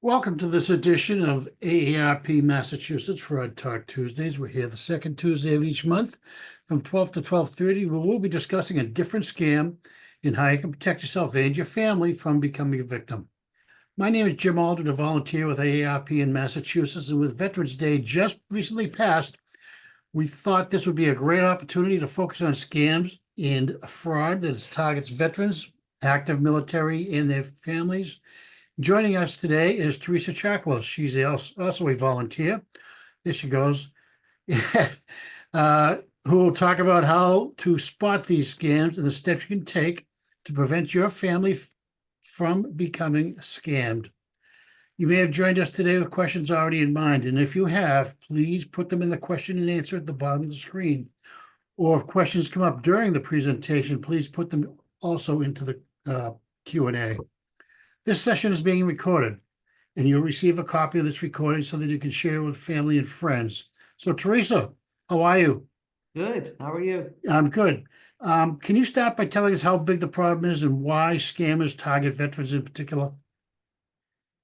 Welcome to this edition of AARP Massachusetts Fraud Talk Tuesdays. We're here the second Tuesday of each month from 12 to 12:30, where we'll be discussing a different scam and how you can protect yourself and your family from becoming a victim. My name is Jim Aldred, a volunteer with AARP in Massachusetts, and with Veterans Day just recently passed, we thought this would be a great opportunity to focus on scams and fraud that targets veterans, active military, and their families. Joining us today is Teresa Chaklos. She's also a volunteer. There she goes. Who will talk about how to spot these scams and the steps you can take to prevent your family from becoming scammed. You may have joined us today with questions already in mind, and if you have, please put them in the question and answer at the bottom of the screen. Or if questions come up during the presentation, please put them also into the Q&A. This session is being recorded, and you'll receive a copy of this recording so that you can share it with family and friends. So, Teresa, how are you? Good. How are you? I'm good. Can you start by telling us how big the problem is and why scammers target veterans in particular?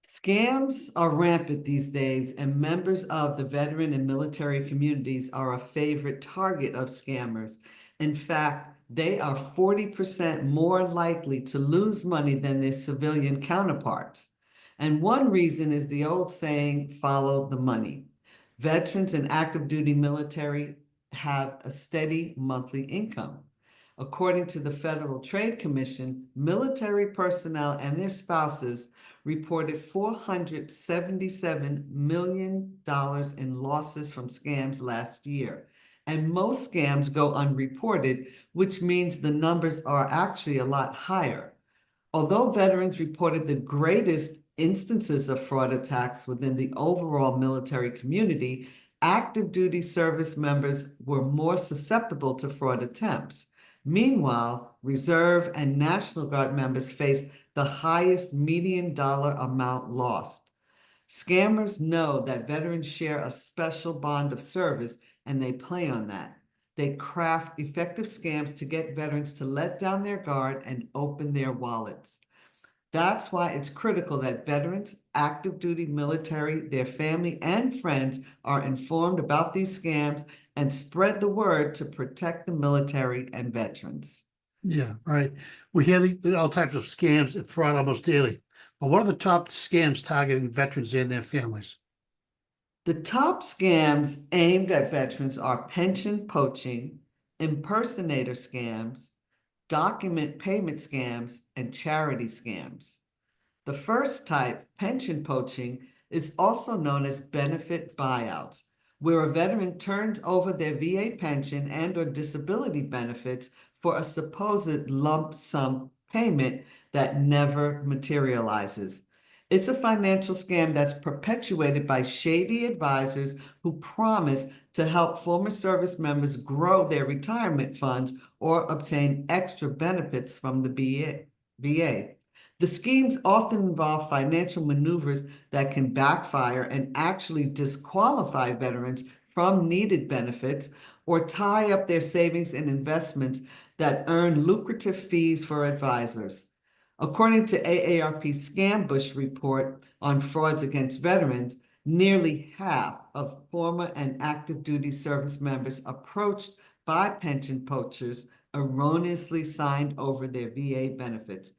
Scams are rampant these days, and members of the veteran and military communities are a favorite target of scammers. In fact, they are 40% more likely to lose money than their civilian counterparts. And one reason is the old saying, follow the money. Veterans and active duty military have a steady monthly income. According to the Federal Trade Commission, military personnel and their spouses reported $477 million in losses from scams last year. And most scams go unreported, which means the numbers are actually a lot higher. Although veterans reported the greatest instances of fraud attacks within the overall military community, active duty service members were more susceptible to fraud attempts. Meanwhile, Reserve and National Guard members faced the highest median dollar amount lost. Scammers know that veterans share a special bond of service, and they play on that. They craft effective scams to get veterans to let down their guard and open their wallets. That's why it's critical that veterans, active duty military, their family, and friends are informed about these scams and spread the word to protect the military and veterans. Yeah, right. We hear all types of scams and fraud almost daily. But what are the top scams targeting veterans and their families? The top scams aimed at veterans are pension poaching, impersonator scams, document payment scams, and charity scams. The first type, pension poaching, is also known as benefit buyouts, where a veteran turns over their VA pension and/or disability benefits for a supposed lump sum payment that never materializes. It's a financial scam that's perpetuated by shady advisors who promise to help former service members grow their retirement funds or obtain extra benefits from the VA. The schemes often involve financial maneuvers that can backfire and actually disqualify veterans from needed benefits or tie up their savings and investments that earn lucrative fees for advisors. According to AARP's Scambush report on frauds against veterans, nearly half of former and active duty service members approached by pension poachers erroneously signed over their VA benefits.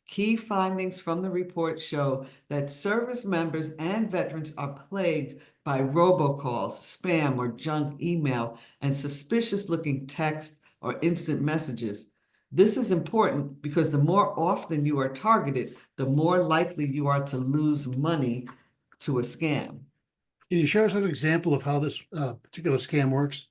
Key findings from the report show that service members and veterans are plagued by robocalls, spam or junk email, and suspicious-looking text or instant messages. This is important because the more often you are targeted, the more likely you are to lose money to a scam. Can you share us an example of how this particular scam works?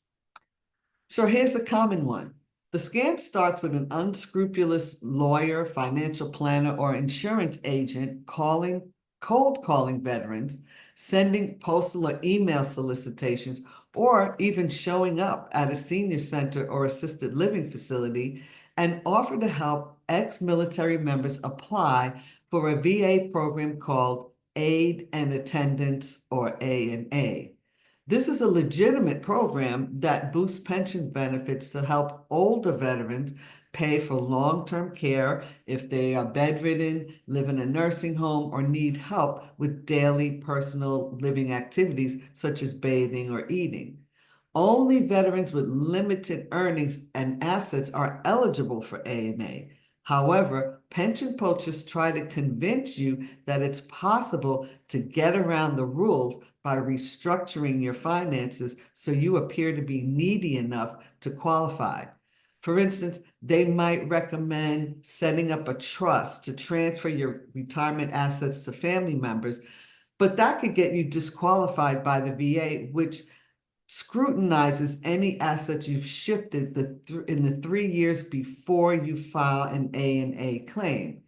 So here's a common one. The scam starts with an unscrupulous lawyer, financial planner, or insurance agent cold calling veterans, sending postal or email solicitations, or even showing up at a senior center or assisted living facility and offer to help ex-military members apply for a VA program called Aid and Attendance, or A&A. This is a legitimate program that boosts pension benefits to help older veterans pay for long-term care if they are bedridden, live in a nursing home, or need help with daily personal living activities such as bathing or eating. Only veterans with limited earnings and assets are eligible for A&A. However, pension poachers try to convince you that it's possible to get around the rules by restructuring your finances so you appear to be needy enough to qualify. For instance, they might recommend setting up a trust to transfer your retirement assets to family members, but that could get you disqualified by the VA, which scrutinizes any assets you've shifted in the 3 years before you file an A&A claim.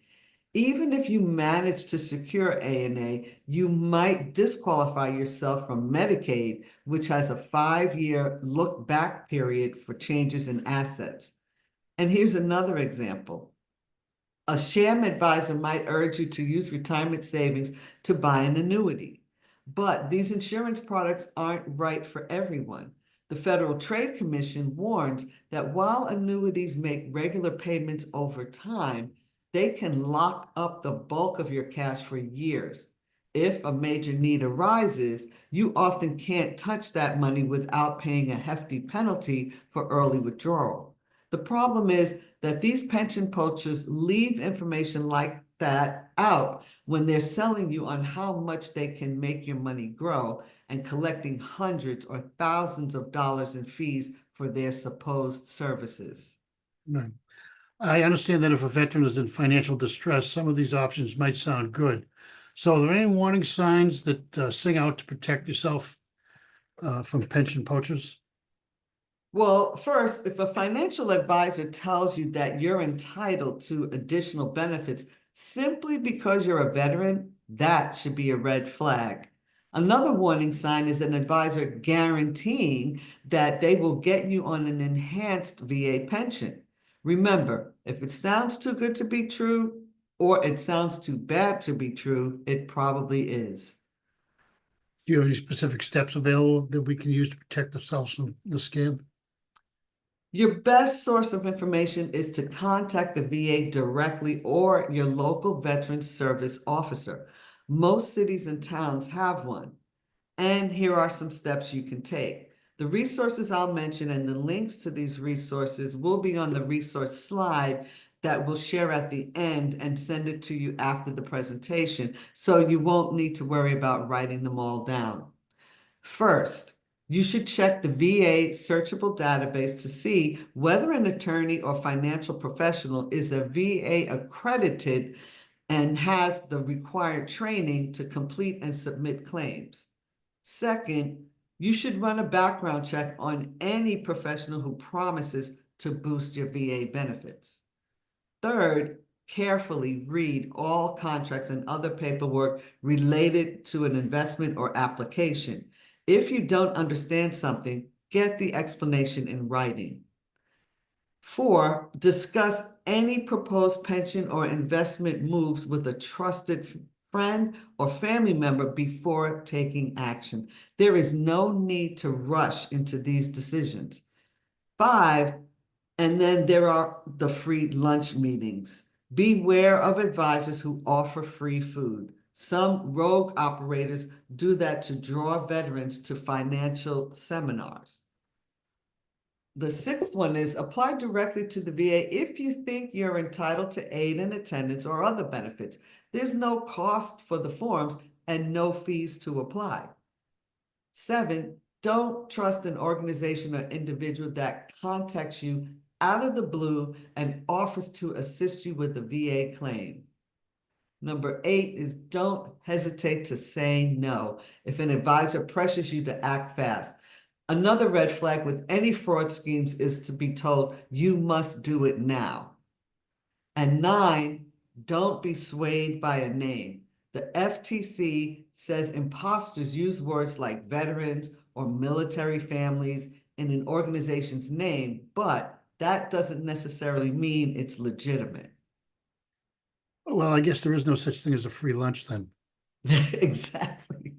Even if you manage to secure A&A, you might disqualify yourself from Medicaid, which has a 5-year look-back period for changes in assets. And here's another example. A sham advisor might urge you to use retirement savings to buy an annuity. But these insurance products aren't right for everyone. The Federal Trade Commission warns that while annuities make regular payments over time, they can lock up the bulk of your cash for years. If a major need arises, you often can't touch that money without paying a hefty penalty for early withdrawal. The problem is that these pension poachers leave information like that out when they're selling you on how much they can make your money grow and collecting hundreds or thousands of dollars in fees for their supposed services. Right. I understand that if a veteran is in financial distress, some of these options might sound good. So are there any warning signs that sing out to protect yourself from pension poachers? Well, first, if a financial advisor tells you that you're entitled to additional benefits simply because you're a veteran, that should be a red flag. Another warning sign is an advisor guaranteeing that they will get you on an enhanced VA pension. Remember, if it sounds too good to be true or it sounds too bad to be true, it probably is. Do you have any specific steps available that we can use to protect ourselves from the scam? Your best source of information is to contact the VA directly or your local Veterans Service officer. Most cities and towns have one. And here are some steps you can take. The resources I'll mention and the links to these resources will be on the resource slide that we'll share at the end and send it to you after the presentation, so you won't need to worry about writing them all down. First, you should check the VA searchable database to see whether an attorney or financial professional is a VA accredited and has the required training to complete and submit claims. Second, you should run a background check on any professional who promises to boost your VA benefits. Third, carefully read all contracts and other paperwork related to an investment or application. If you don't understand something, get the explanation in writing. 4, discuss any proposed pension or investment moves with a trusted friend or family member before taking action. There is no need to rush into these decisions. 5, and then there are the free lunch meetings. Beware of advisors who offer free food. Some rogue operators do that to draw veterans to financial seminars. The 6th one is apply directly to the VA if you think you're entitled to aid and attendance or other benefits. There's no cost for the forms and no fees to apply. 7, don't trust an organization or individual that contacts you out of the blue and offers to assist you with the VA claim. Number 8 is don't hesitate to say no if an advisor pressures you to act fast. Another red flag with any fraud schemes is to be told you must do it now. And 9, don't be swayed by a name. The FTC says imposters use words like veterans or military families in an organization's name, but that doesn't necessarily mean it's legitimate. Well, I guess there is no such thing as a free lunch then. Exactly.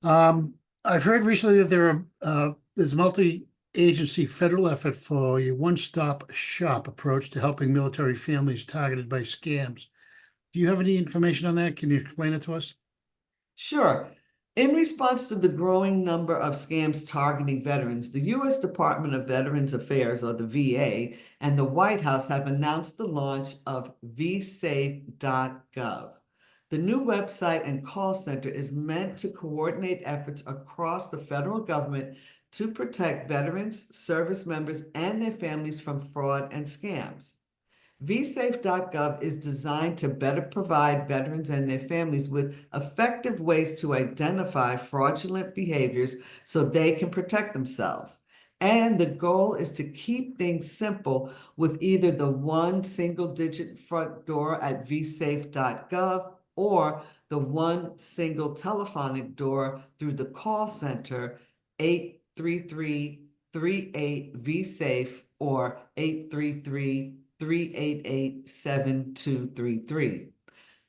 I've heard recently that there's agency federal effort for a one-stop shop approach to helping military families targeted by scams. Do you have any information on that? Can you explain it to us? Sure. In response to the growing number of scams targeting veterans, the U.S. Department of Veterans Affairs, or the VA, and the White House have announced the launch of vsafe.gov. The new website and call center is meant to coordinate efforts across the federal government to protect veterans, service members, and their families from fraud and scams. vsafe.gov is designed to better provide veterans and their families with effective ways to identify fraudulent behaviors so they can protect themselves. And the goal is to keep things simple with either the one single-digit front door at vsafe.gov or the one single telephonic door through the call center 833-38-VSAFE or 833-388-7233.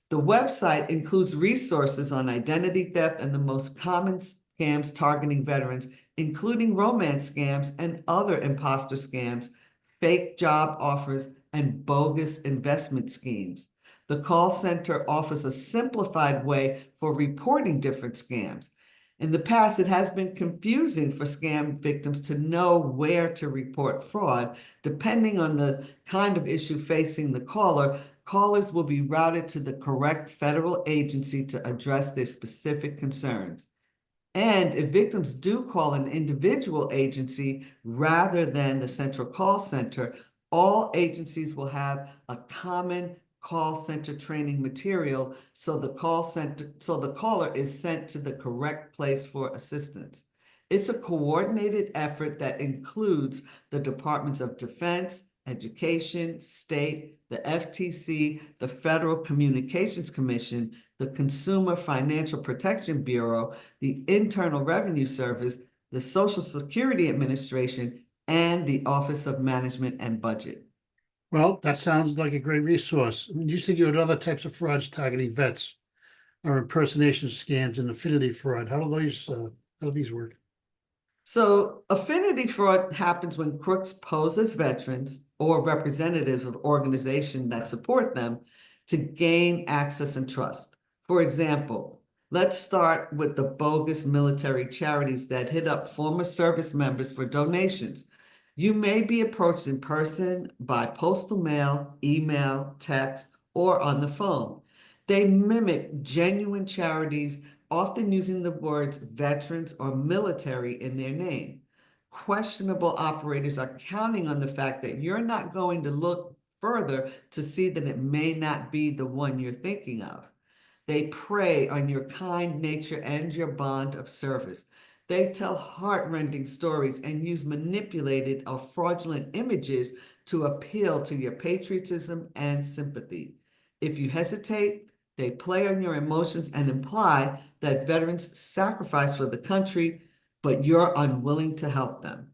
The website includes resources on identity theft and the most common scams targeting veterans, including romance scams and other imposter scams, fake job offers, and bogus investment schemes. The call center offers a simplified way for reporting different scams. In the past, it has been confusing for scam victims to know where to report fraud. Depending on the kind of issue facing the caller, callers will be routed to the correct federal agency to address their specific concerns. And if victims do call an individual agency rather than the central call center, all agencies will have a common call center training material so the caller is sent to the correct place for assistance. It's a coordinated effort that includes the Departments of Defense, Education, State, the FTC, the Federal Communications Commission, the Consumer Financial Protection Bureau, the Internal Revenue Service, the Social Security Administration, and the Office of Management and Budget. Well, that sounds like a great resource. I mean, you said you had other types of frauds targeting vets or impersonation scams and affinity fraud. How do these work? So affinity fraud happens when crooks pose as veterans or representatives of organizations that support them to gain access and trust. For example, let's start with the bogus military charities that hit up former service members for donations. You may be approached in person, by postal mail, email, text, or on the phone. They mimic genuine charities, often using the words veterans or military in their name. Questionable operators are counting on the fact that you're not going to look further to see that it may not be the one you're thinking of. They prey on your kind nature and your bond of service. They tell heart-rending stories and use manipulated or fraudulent images to appeal to your patriotism and sympathy. If you hesitate, they play on your emotions and imply that veterans sacrifice for the country, but you're unwilling to help them.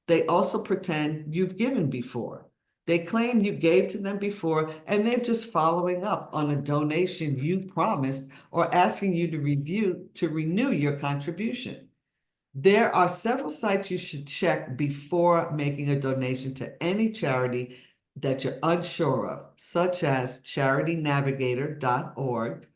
They also pretend you've given before. They claim you gave to them before, and they're just following up on a donation you promised or asking you to renew your contribution. There are several sites you should check before making a donation to any charity that you're unsure of, such as charitynavigator.org,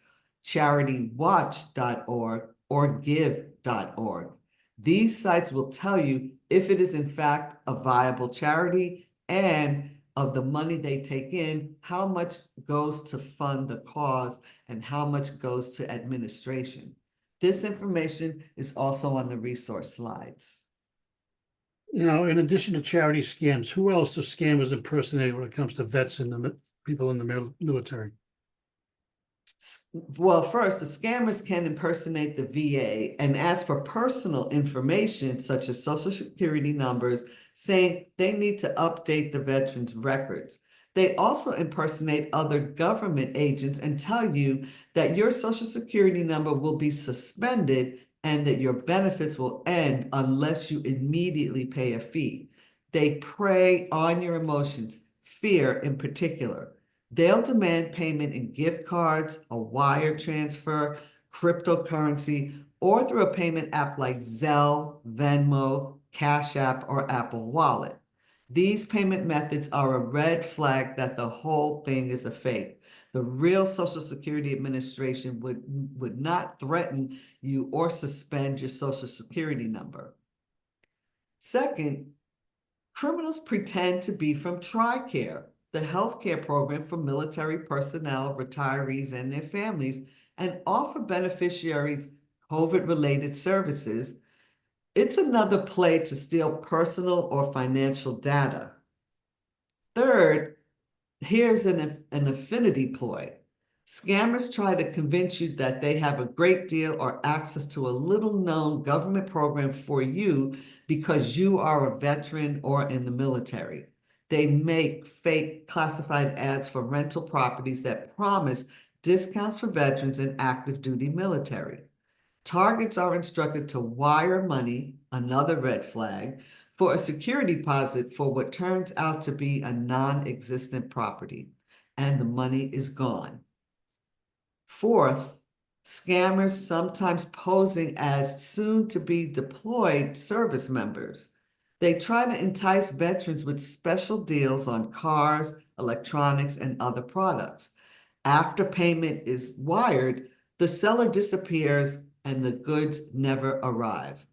charitywatch.org, or give.org. These sites will tell you if it is in fact a viable charity and of the money they take in, how much goes to fund the cause and how much goes to administration. This information is also on the resource slides. Now, in addition to charity scams, who else do scammers impersonate when it comes to vets and the people in the military? Well, first, the scammers can impersonate the VA and ask for personal information such as Social Security numbers, saying they need to update the veteran's records. They also impersonate other government agents and tell you that your Social Security number will be suspended and that your benefits will end unless you immediately pay a fee. They prey on your emotions, fear in particular. They'll demand payment in gift cards, a wire transfer, cryptocurrency, or through a payment app like Zelle, Venmo, Cash App, or Apple Wallet. These payment methods are a red flag that the whole thing is a fake. The real Social Security Administration would not threaten you or suspend your Social Security number. Second, criminals pretend to be from TRICARE, the healthcare program for military personnel, retirees, and their families, and offer beneficiaries COVID-related services. It's another play to steal personal or financial data. Third, here's an affinity ploy. Scammers try to convince you that they have a great deal or access to a little-known government program for you because you are a veteran or in the military. They make fake classified ads for rental properties that promise discounts for veterans and active duty military. Targets are instructed to wire money, another red flag, for a security deposit for what turns out to be a non-existent property, and the money is gone. Fourth, scammers sometimes posing as soon-to-be deployed service members. They try to entice veterans with special deals on cars, electronics, and other products. After payment is wired, the seller disappears and the goods never arrive.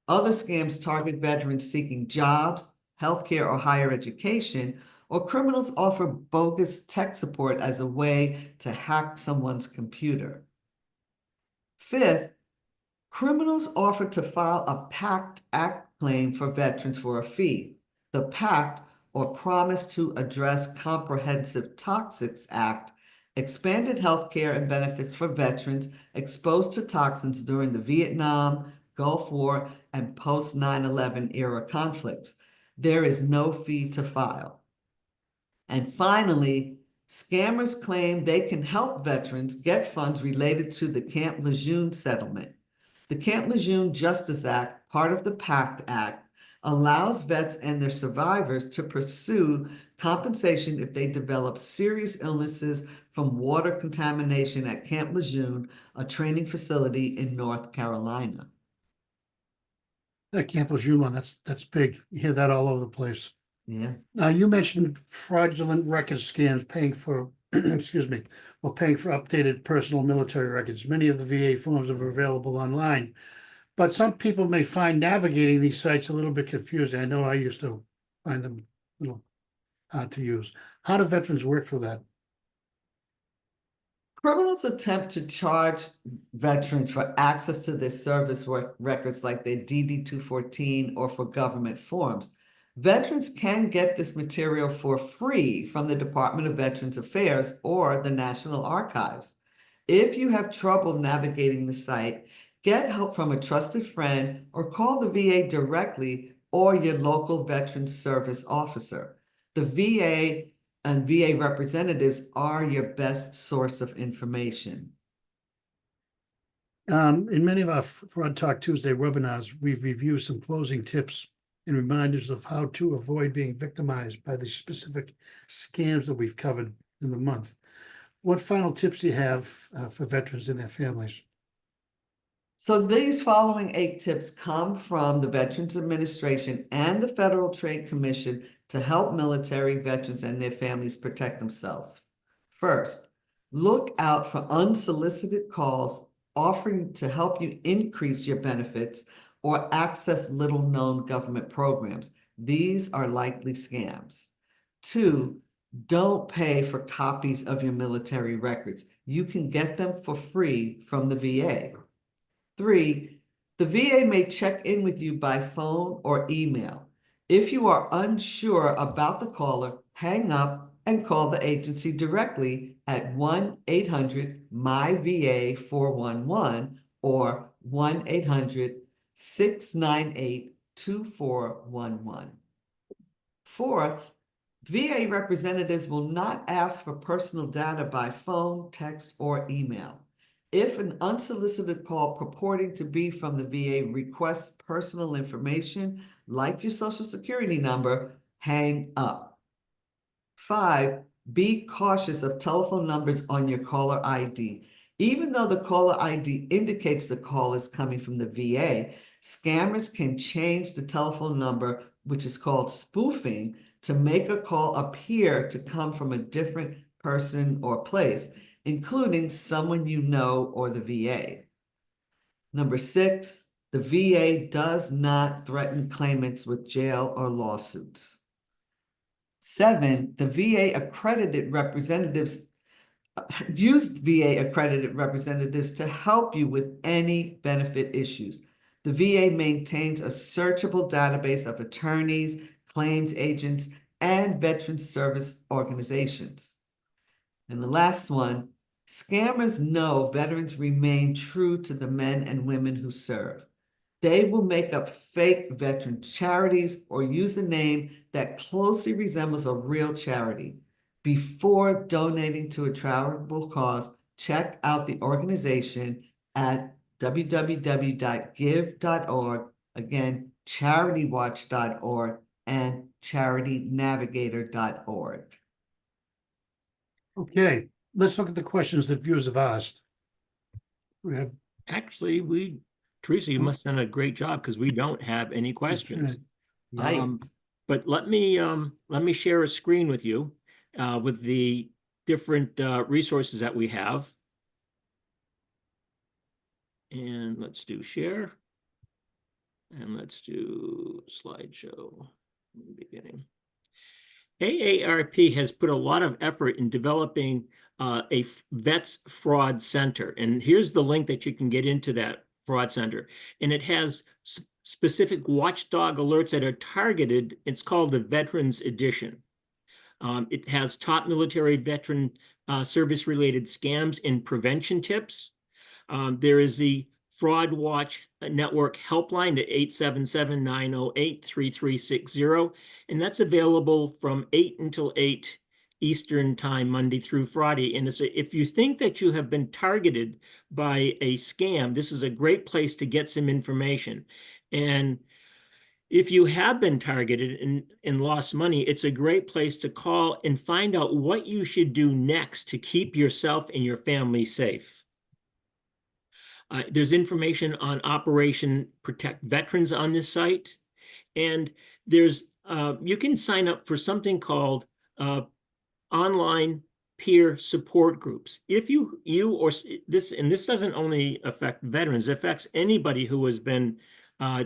Other scams target veterans seeking jobs, healthcare, or higher education, or criminals offer bogus tech support as a way to hack someone's computer. Fifth, criminals offer to file a PACT Act claim for veterans for a fee. The PACT, or Promise to Address Comprehensive Toxics Act, expanded health care and benefits for veterans exposed to toxins during the Vietnam, Gulf War, and post 9/11 era conflicts. There is no fee to file. And finally, scammers claim they can help veterans get funds related to the Camp Lejeune settlement. The Camp Lejeune Justice Act, part of the PACT Act, allows vets and their survivors to pursue compensation if they develop serious illnesses from water contamination at Camp Lejeune, a training facility in North Carolina. That Camp Lejeune one, that's big. You hear that all over the place. Yeah. Now, you mentioned fraudulent record scams paying for, excuse me, or paying for updated personal military records. Many of the VA forms are available online, but some people may find navigating these sites a little bit confusing. I know I used to find them a little hard to use. How do veterans work through that? Criminals attempt to charge veterans for access to their service records like their DD-214 or for government forms. Veterans can get this material for free from the Department of Veterans Affairs or the National Archives. If you have trouble navigating the site, get help from a trusted friend or call the VA directly or your local Veterans Service officer. The VA and VA representatives are your best source of information. In many of our Fraud Talk Tuesday webinars, we've reviewed some closing tips and reminders of how to avoid being victimized by the specific scams that we've covered in the month. What final tips do you have for veterans and their families? So these following 8 tips come from the Veterans Administration and the Federal Trade Commission to help military veterans and their families protect themselves. First, look out for unsolicited calls offering to help you increase your benefits or access little-known government programs. These are likely scams. 2, don't pay for copies of your military records. You can get them for free from the VA. 3, the VA may check in with you by phone or email. If you are unsure about the caller, hang up and call the agency directly at 1-800-MY-VA-411 or 1-800-698-2411. Fourth, VA representatives will not ask for personal data by phone, text, or email. If an unsolicited call purporting to be from the VA requests personal information, like your Social Security number, hang up. 5, be cautious of telephone numbers on your caller ID. Even though the caller ID indicates the call is coming from the VA, scammers can change the telephone number, which is called spoofing, to make a call appear to come from a different person or place, including someone you know or the VA. Number 6, the VA does not threaten claimants with jail or lawsuits. 7, the VA accredited representatives use VA accredited representatives to help you with any benefit issues. The VA maintains a searchable database of attorneys, claims agents, and veteran service organizations. And the last one, scammers know veterans remain true to the men and women who serve. They will make up fake veteran charities or use a name that closely resembles a real charity. Before donating to a charitable cause, check out the organization at www.give.org, again, charitywatch.org, and charitynavigator.org. Okay, let's look at the questions that viewers have asked. We have. Actually, Teresa, you must have done a great job because we don't have any questions. Yikes. But let me share a screen with you with the different resources that we have. And let's do share. And let's do slideshow in the beginning. AARP has put a lot of effort in developing a Vets Fraud Center. And here's the link that you can get into that fraud center. And it has specific watchdog alerts that are targeted. It's called the Veterans Edition. It has top military veteran service-related scams and prevention tips. There is the Fraud Watch Network helpline at 877-908-3360. And that's available from 8 until 8 Eastern time, Monday through Friday. And if you think that you have been targeted by a scam, this is a great place to get some information. And if you have been targeted and lost money, it's a great place to call and find out what you should do next to keep yourself and your family safe. There's information on Operation Protect Veterans on this site. And there's you can sign up for something called online peer support groups. If you or this, and this doesn't only affect veterans, it affects anybody who has been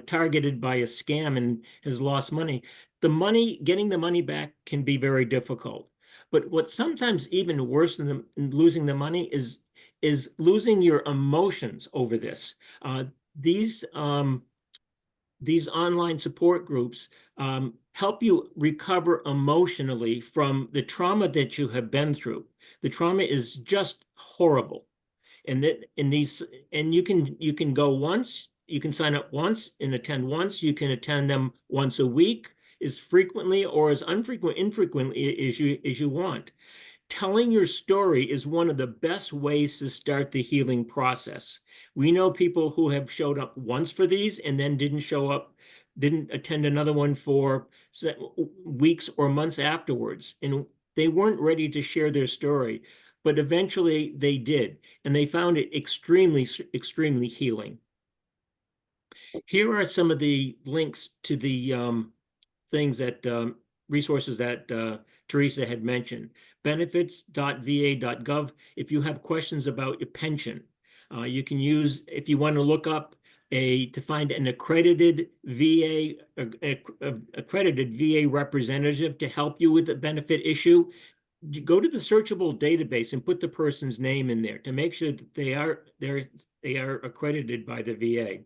targeted by a scam and has lost money. Getting the money back can be very difficult. But what's sometimes even worse than losing the money is losing your emotions over this. These online support groups help you recover emotionally from the trauma that you have been through. The trauma is just horrible. And you can go once, you can sign up once and attend once, you can attend them once a week, as frequently or as infrequently as you want. Telling your story is one of the best ways to start the healing process. We know people who have showed up once for these and then didn't attend another one for weeks or months afterwards. And they weren't ready to share their story, but eventually they did. And they found it extremely, extremely healing. Here are some of the links to the resources that Teresa had mentioned. Benefits.va.gov. If you have questions about your pension, you can use, if you want to look up to find an accredited VA representative to help you with the benefit issue, go to the searchable database and put the person's name in there to make sure that they are accredited by the VA.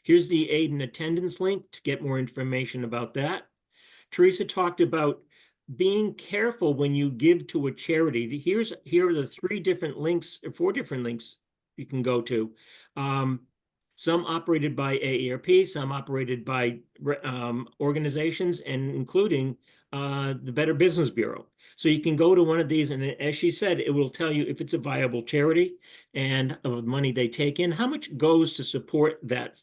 Here's the aid and attendance link to get more information about that. Teresa talked about being careful when you give to a charity. Here are the 4 different links you can go to. Some operated by AARP, some operated by organizations, and including the Better Business Bureau. So you can go to one of these, and as she said, it will tell you if it's a viable charity and of the money they take in, how much goes to support that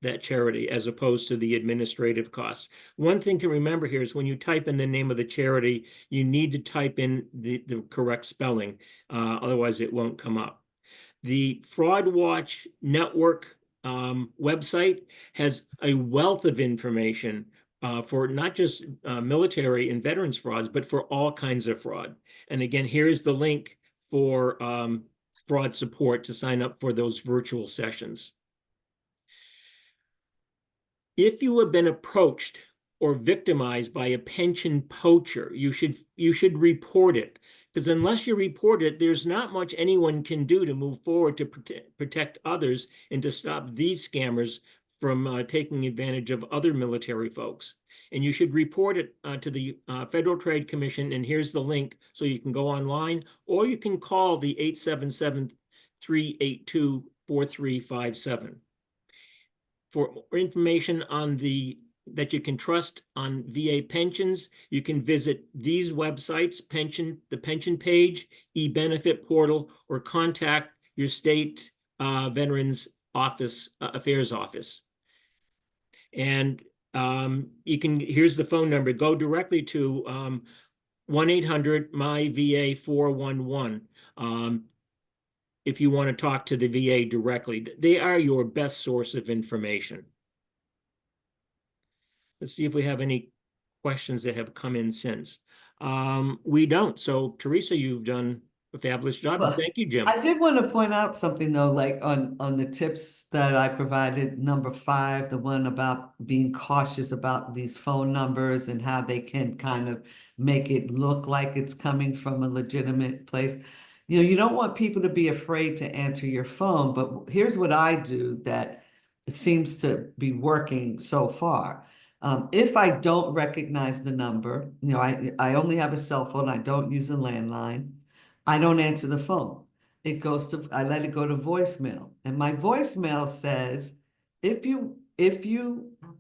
that charity as opposed to the administrative costs. One thing to remember here is when you type in the name of the charity, you need to type in the correct spelling. Otherwise, it won't come up. The Fraud Watch Network website has a wealth of information for not just military and veterans frauds, but for all kinds of fraud. And again, here's the link for fraud support to sign up for those virtual sessions. If you have been approached or victimized by a pension poacher, you should report it, because unless you report it, there's not much anyone can do to move forward to protect others and to stop these scammers from taking advantage of other military folks. And you should report it to the Federal Trade Commission, and here's the link so you can go online, or you can call the 877-382-4357. For more information on that you can trust on VA pensions, you can visit these websites: the pension page, e-benefit portal, or contact your state Veterans Affairs Office. And here's the phone number. Go directly to 1-800-MY-VA-411 if you want to talk to the VA directly. They are your best source of information. Let's see if we have any questions that have come in since. We don't. So, Teresa, you've done a fabulous job. Well, And thank you, Jim. I did want to point out something though, like on the tips that I provided, number 5, the one about being cautious about these phone numbers and how they can kind of make it look like it's coming from a legitimate place. You know, you don't want people to be afraid to answer your phone, but here's what I do that it seems to be working so far. If I don't recognize the number, you know, I only have a cell phone, I don't use a landline, I don't answer the phone. I let it go to voicemail. And my voicemail says, if you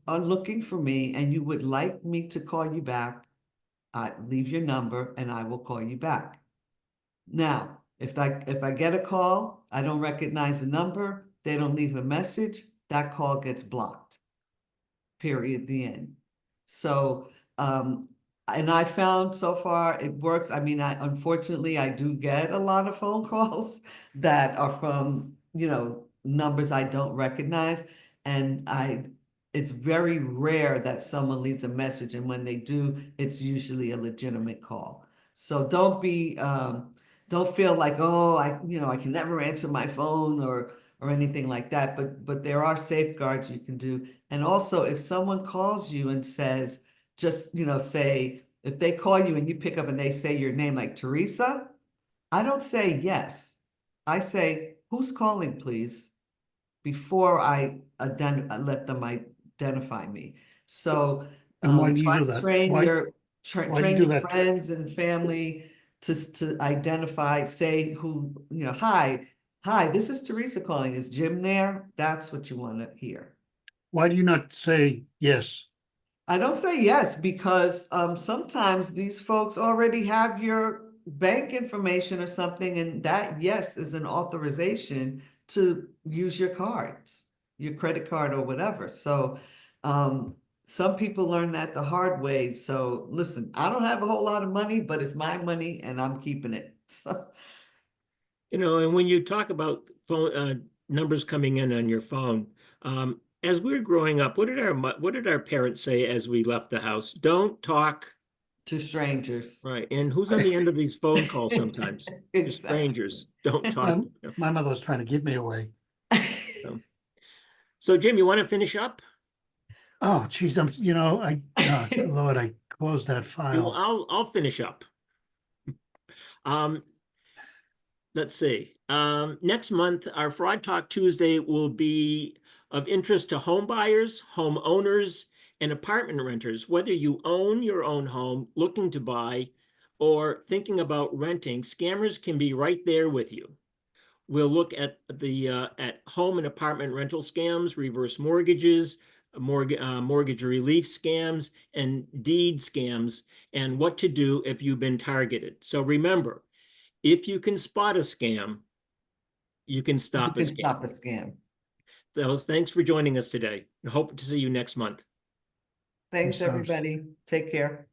are looking for me and you would like me to call you back, leave your number and I will call you back. Now, if I get a call, I don't recognize the number, they don't leave a message, that call gets blocked. Period, the end. So, and I found so far it works. I mean, unfortunately, I do get a lot of phone calls that are from, you know, numbers I don't recognize. And it's very rare that someone leaves a message. And when they do, it's usually a legitimate call. So don't feel like, oh, I can never answer my phone or anything like that. But there are safeguards you can do. And also, if someone calls you and says, just, say, if they call you and you pick up and they say your name, like Teresa, I don't say yes. I say, who's calling, please? Before I let them identify me. So And why do you try do to that? train Why your do you do that? friends and family to identify, say who, hi, this is Teresa calling. Is Jim there? That's what you want to hear. Why do you not say yes? I don't say yes because sometimes these folks already have your bank information or something, and that yes is an authorization to use your cards, your credit card or whatever. So some people learn that the hard way. So listen, I don't have a whole lot of money, but it's my money and I'm keeping it. So, And when you talk about phone numbers coming in on your phone, as we were growing up, what did our parents say as we left the house? Don't talk to strangers. Right. And who's on the end of these phone calls sometimes? Exactly. Strangers. Don't talk to them. My mother was trying to give me away. So Jim, you want to finish up? Oh, geez, Lord, I closed that file. I'll finish up. Let's see. Next month, our Fraud Talk Tuesday will be of interest to home buyers, homeowners, and apartment renters. Whether you own your own home, looking to buy, or thinking about renting, scammers can be right there with you. We'll look at the at home and apartment rental scams, reverse mortgages, mortgage relief scams, and deed scams, and what to do if you've been targeted. So remember, if you can spot a scam, you can stop a scam. Stop a scam. Thanks for joining us today. I hope to see you next month. Thanks, Thanks, Alex. everybody. Take care.